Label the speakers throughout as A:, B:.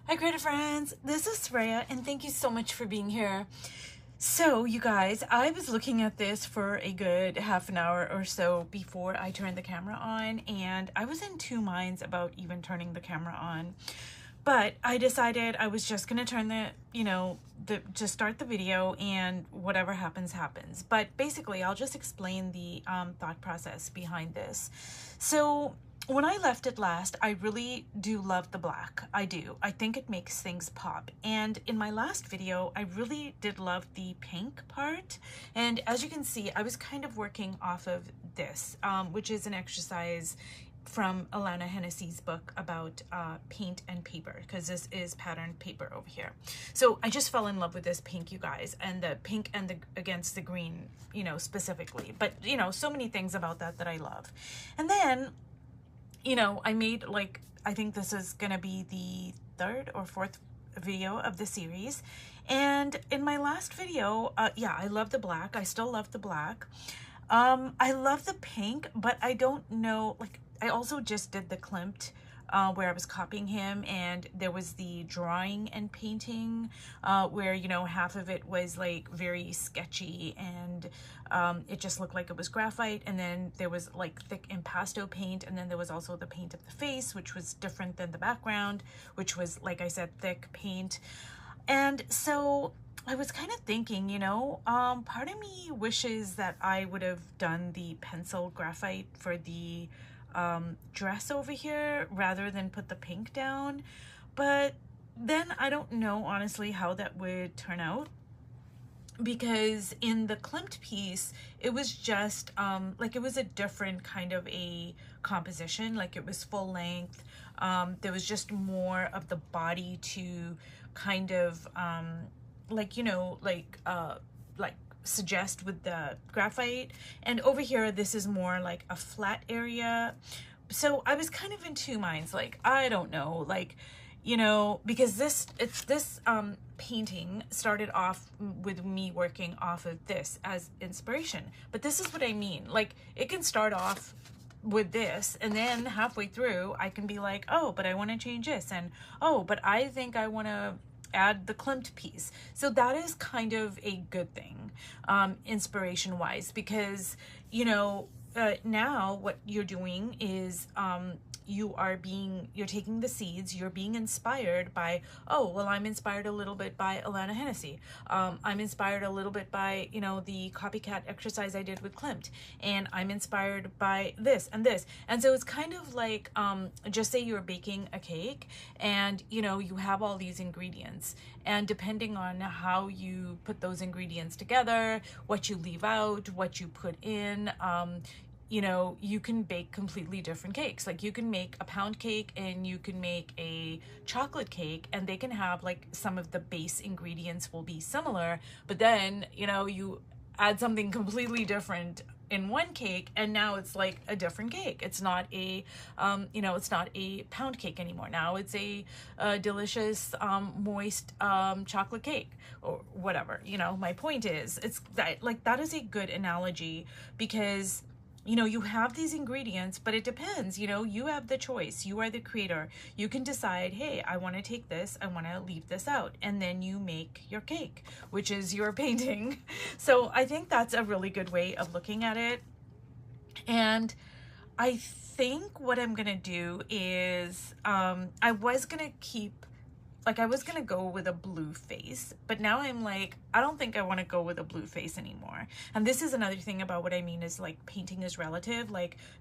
A: Hi creative friends, this is Soraya and thank you so much for being here. So you guys, I was looking at this for a good half an hour or so before I turned the camera on, and I was in two minds about even turning the camera on. But I decided I was just gonna turn just start the video, and whatever happens, happens. But basically, I'll just explain the thought process behind this. So when I left it last, I really do love the black. I do. I think it makes things pop. And in my last video, I really did love the pink part. And as you can see, I was kind of working off of this, which is an exercise from Alana Hennessy's book about paint and paper, because this is patterned paper over here. So I just fell in love with this pink, you guys, and the pink and the against the green, specifically. But, so many things about that I love. And then, I made, I think this is gonna be the third or fourth video of the series. And in my last video, yeah, I love the black. I still love the black. I love the pink, but I don't know, I also just did the Klimt where I was copying him, and there was the drawing and painting where, half of it was like very sketchy, and it just looked like it was graphite, and then there was like thick impasto paint, and then there was also the paint of the face, which was different than the background, which was, like I said, thick paint. And so I was kind of thinking, part of me wishes that I would have done the pencil graphite for the dress over here rather than put the pink down. But then I don't know, honestly, how that would turn out, because in the Klimt piece, it was just it was a different kind of a composition. Like, it was full length. There was just more of the body to kind of suggest with the graphite. And over here, this is more like a flat area. So I was kind of in two minds. Like, I don't know, because this painting started off with me working off of this as inspiration. But this is what I mean. Like, it can start off with this, and then halfway through I can be like, oh, but I want to change this, and oh, but I think I want to add the Klimt piece. So that is kind of a good thing, inspiration wise, because now what you're doing is you're taking the seeds, you're being inspired by, oh, well, I'm inspired a little bit by Alana Hennessy. I'm inspired a little bit by, the copycat exercise I did with Klimt. And I'm inspired by this and this. And so it's kind of like, just say you're baking a cake, and, you have all these ingredients. And depending on how you put those ingredients together, what you leave out, what you put in, you can bake completely different cakes. Like, you can make a pound cake and you can make a chocolate cake, and they can have, like, some of the base ingredients will be similar, but then, you add something completely different in one cake, and now it's like a different cake. It's not a, it's not a pound cake anymore. Now it's a delicious, moist chocolate cake or whatever. My point is, it's that is a good analogy, because you have these ingredients, but it depends, you have the choice. You are the creator. You can decide, hey, I want to take this, I want to leave this out. And then you make your cake, which is your painting. So I think that's a really good way of looking at it. And I think what I'm going to do is, I was going to go with a blue face, but now I'm like, I don't think I want to go with a blue face anymore. And this is another thing about what I mean is, like, painting is relative,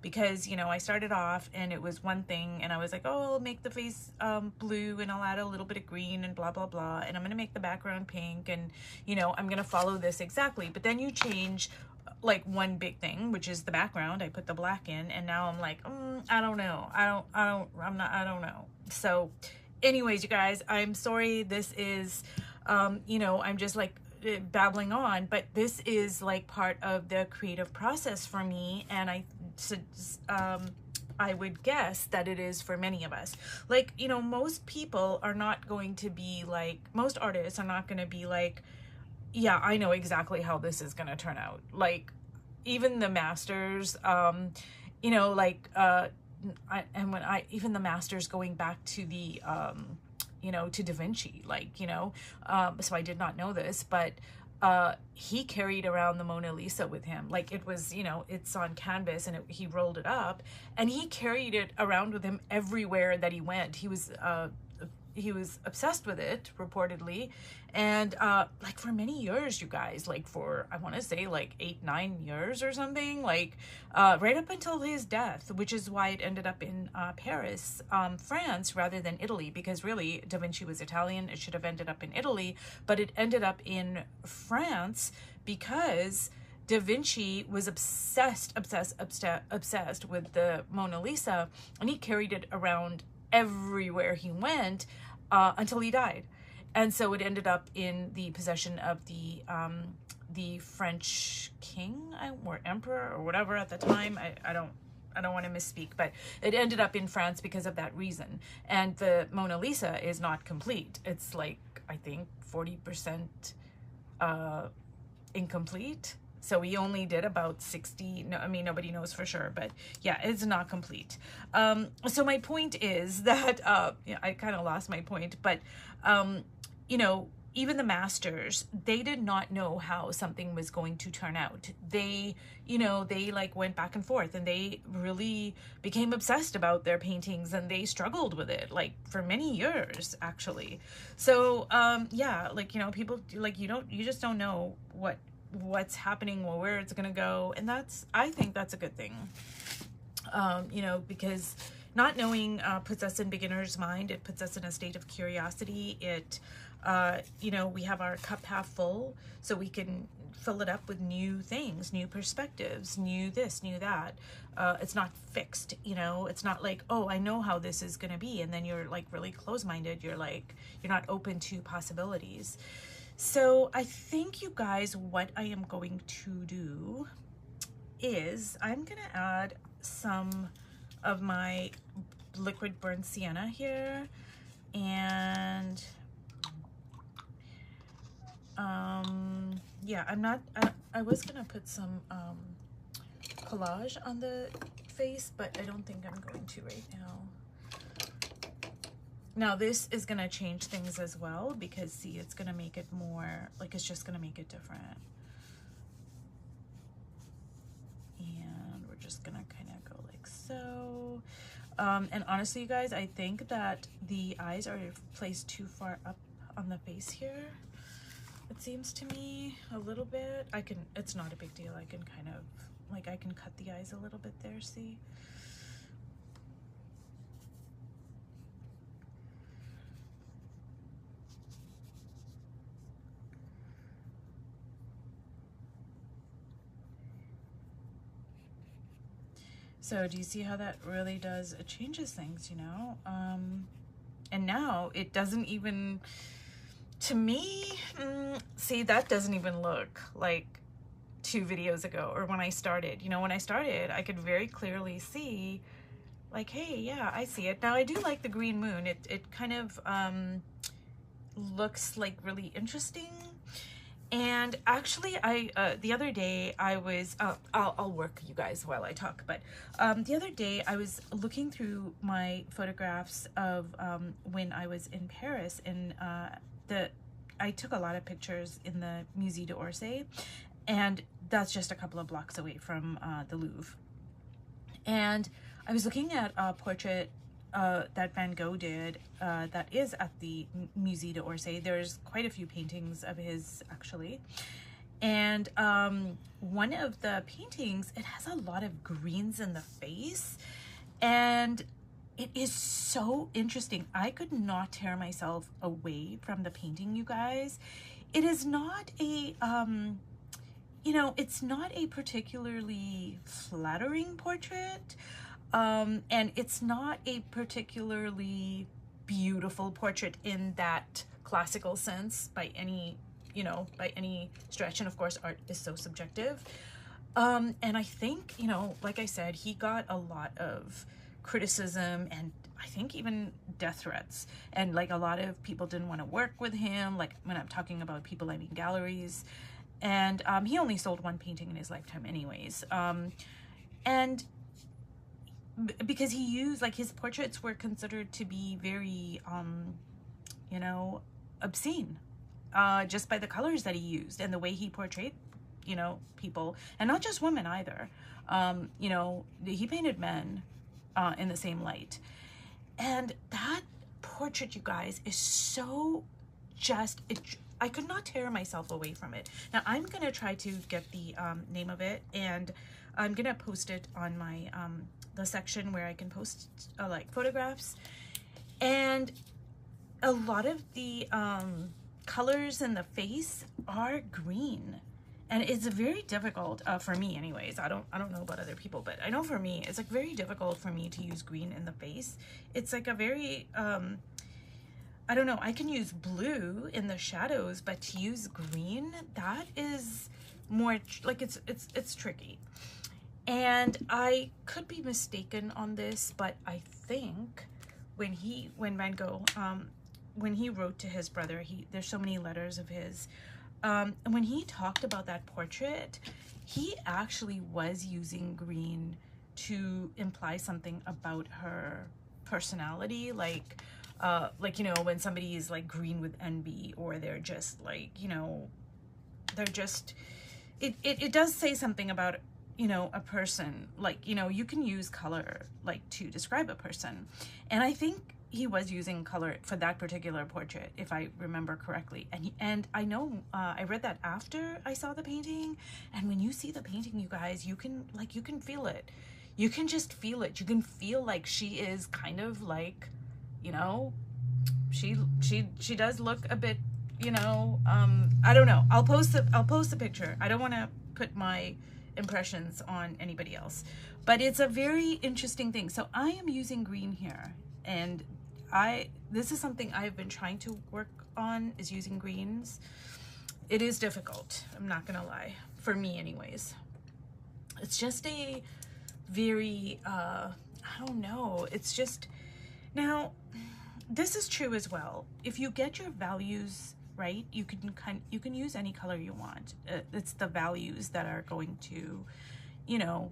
A: because, I started off and it was one thing, and I was like, oh, I'll make the face blue, and I'll add a little bit of green and blah, blah, blah. And I'm going to make the background pink, and, I'm going to follow this exactly. But then you change, like, one big thing, which is the background. I put the black in, and now I'm like, I don't know. I don't know. So anyways, you guys, I'm sorry. This is, I'm just like babbling on, but this is like part of the creative process for me. And I would guess that it is for many of us. Like, most people are not going to be like, most artists are not going to be like, yeah, I know exactly how this is going to turn out. Like, even the masters, even the masters, going back to the you know, to Da Vinci, like, you know, so I did not know this, but he carried around the Mona Lisa with him. Like, it was, you know, it's on canvas, and he rolled it up, and he carried it around with him everywhere that he went. He was obsessed with it, reportedly, and like for many years, you guys, like for, I want to say like 8-9 years or something, like right up until his death, which is why it ended up in Paris, France, rather than Italy, because really Da Vinci was Italian. It should have ended up in Italy, but it ended up in France because Da Vinci was obsessed with the Mona Lisa, and he carried it around everywhere he went until he died. And so it ended up in the possession of the French king or emperor or whatever at the time. I don't want to misspeak, but it ended up in France because of that reason. And the Mona Lisa is not complete. It's like, I think 40% incomplete. So we only did about 60. No, I mean, nobody knows for sure, but yeah, it's not complete. So my point is that, yeah, I kind of lost my point, but, you know, even the masters, they did not know how something was going to turn out. They, you know, they like went back and forth, and they really became obsessed about their paintings, and they struggled with it like for many years, actually. So, yeah, like, you know, people like, you just don't know what's happening or where it's gonna go, and I think that's a good thing, you know, because not knowing puts us in beginner's mind. It puts us in a state of curiosity. It you know, we have our cup half full, so we can fill it up with new things, new perspectives, new this, new that. It's not fixed, you know. It's not like, oh, I know how this is gonna be, and then you're like really close-minded. You're not open to possibilities. So I think, you guys, what I am going to do is I'm gonna add some of my liquid burnt sienna here, and yeah, I was gonna put some collage on the face, but I don't think I'm going to right now. Now this is gonna change things as well, because see, it's gonna make it more, like, it's just gonna make it different. And we're just gonna kind of go like so. And honestly, you guys, I think that the eyes are placed too far up on the face here. It seems to me a little bit. It's not a big deal. I can kind of, like, I can cut the eyes a little bit there, see? So do you see how that really does, it changes things, you know? And now it doesn't even, to me, see, that doesn't even look like 2 videos ago or when I started. You know, when I started, I could very clearly see, like, hey, yeah, I see it. Now I do like the green moon. It kind of looks like really interesting. And actually, the other day I was, I'll work, you guys, while I talk, but the other day I was looking through my photographs of when I was in Paris, and I took a lot of pictures in the Musée d'Orsay, and that's just a couple of blocks away from the Louvre. And I was looking at a portrait that Van Gogh did that is at the Musée d'Orsay. There's quite a few paintings of his, actually. And one of the paintings, it has a lot of greens in the face, and it is so interesting. I could not tear myself away from the painting, you guys. It is not a, you know, it's not a particularly flattering portrait. And it's not a particularly beautiful portrait in that classical sense by any, you know, by any stretch. And of course, art is so subjective. And I think, you know, like I said, he got a lot of criticism, and I think even death threats. And like a lot of people didn't want to work with him. Like, when I'm talking about people, I mean galleries. And he only sold 1 painting in his lifetime anyways. And because he used, like, his portraits were considered to be very you know, obscene, just by the colors that he used and the way he portrayed, you know, people, and not just women either. You know, he painted men in the same light. And that portrait, you guys, is so just, I could not tear myself away from it. Now, I'm going to try to get the name of it, and I'm going to post it on my, the section where I can post like photographs. And a lot of the colors in the face are green. And it's very difficult for me anyways. I don't know about other people, but I know for me, it's like very difficult for me to use green in the face. It's like a very, I don't know, I can use blue in the shadows, but to use green, that is more like it's tricky. And I could be mistaken on this, but I think when Van Gogh, when he wrote to his brother, there's so many letters of his, when he talked about that portrait, he actually was using green to imply something about her personality, like, you know, when somebody is like green with envy, or they're just like, you know, they're just, it does say something about, you know, a person. Like, you know, you can use color like to describe a person, and I think he was using color for that particular portrait, if I remember correctly. And I know, I read that after I saw the painting, and when you see the painting, you guys, you can feel it. You can just feel it. You can feel like she is kind of like, you know, she does look a bit, you know, I don't know. I'll post the picture. I don't want to put my impressions on anybody else, but it's a very interesting thing. So I am using green here, and this is something I've been trying to work on, is using greens. It is difficult, I'm not gonna lie, for me anyways. It's just a very, I don't know, it's just, now, this is true as well. If you get your values right, you can use any color you want. It's the values that are going to, you know,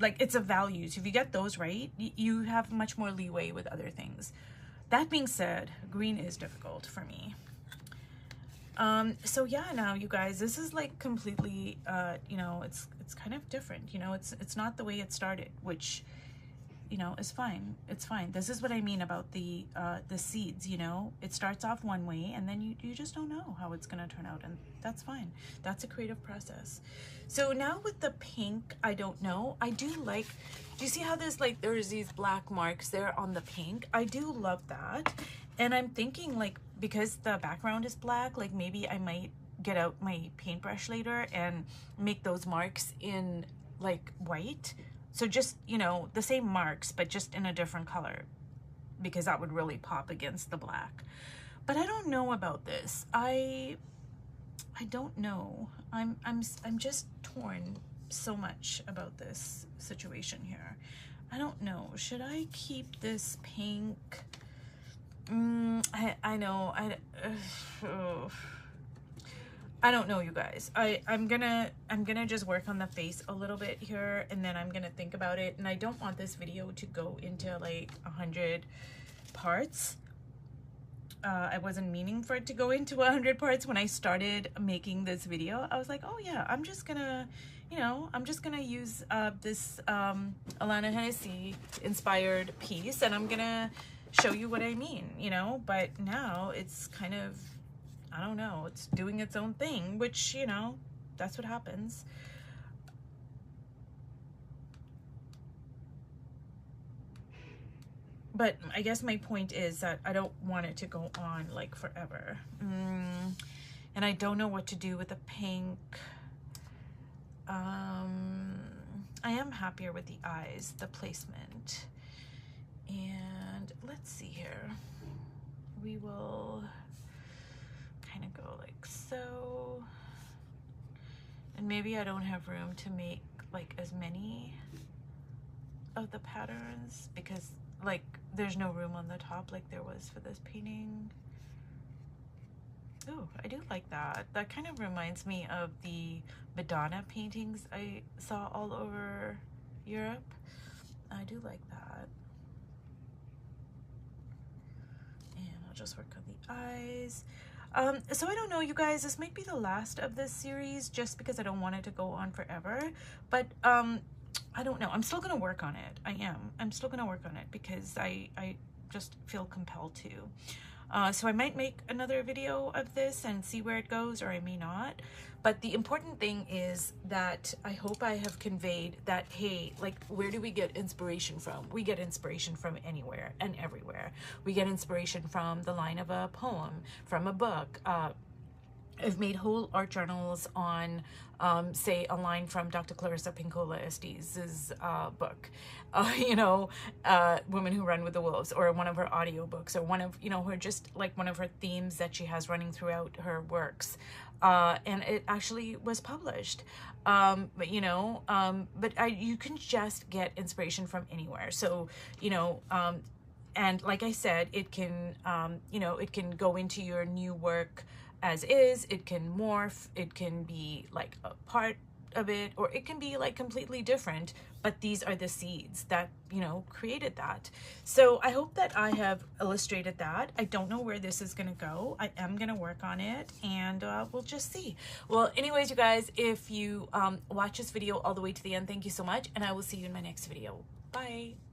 A: like, it's a values. If you get those right, you have much more leeway with other things. That being said, green is difficult for me. So yeah, now you guys, this is like completely, you know, it's kind of different, you know, it's not the way it started, which, you know, is fine. It's fine. This is what I mean about the seeds, you know, it starts off one way, and then you just don't know how it's going to turn out, and that's fine. That's a creative process. So now with the pink, I don't know. I do like, do you see how there's like, there's these black marks there on the pink? I do love that. And I'm thinking, like, because the background is black, like maybe I might get out my paintbrush later and make those marks in like white. So just, you know, the same marks, but just in a different color, because that would really pop against the black. But I don't know about this. I don't know. I'm just torn so much about this situation here. I don't know. Should I keep this pink? I know. I don't know, you guys. I'm gonna just work on the face a little bit here, and then I'm gonna think about it. And I don't want this video to go into like 100 parts. I wasn't meaning for it to go into 100 parts. When I started making this video, I was like, oh yeah, I'm just gonna, you know, I'm just gonna use this Alana Hennessy inspired piece, and I'm gonna show you what I mean, you know. But now it's kind of, I don't know, it's doing its own thing, which, you know, that's what happens. But I guess my point is that I don't want it to go on like forever. And I don't know what to do with the pink. I am happier with the eyes, the placement. And let's see here. We will kind of go like so. And maybe I don't have room to make like as many of the patterns, because like there's no room on the top like there was for this painting. Oh, I do like that. That kind of reminds me of the Madonna paintings I saw all over Europe. I do like that. And I'll just work on the eyes. So I don't know, you guys, this might be the last of this series just because I don't want it to go on forever. But I don't know. I'm still going to work on it. I am. I'm still going to work on it because I just feel compelled to. So I might make another video of this and see where it goes, or I may not. But the important thing is that I hope I have conveyed that, hey, like, where do we get inspiration from? We get inspiration from anywhere and everywhere. We get inspiration from the line of a poem, from a book. I've made whole art journals on, say, a line from Dr. Clarissa Pinkola Estes' book, you know, Women Who Run with the Wolves, or one of her audiobooks, or one of, you know, her just like one of her themes that she has running throughout her works. And it actually was published. But, you know, you can just get inspiration from anywhere. So, you know, and like I said, it can, you know, it can go into your new work as is, it can morph, it can be like a part of it, or it can be like completely different, but these are the seeds that, you know, created that. So I hope that I have illustrated that. I don't know where this is gonna go. I am gonna work on it, and we'll just see. Well, anyways, you guys, if you watch this video all the way to the end, thank you so much, and I will see you in my next video. Bye.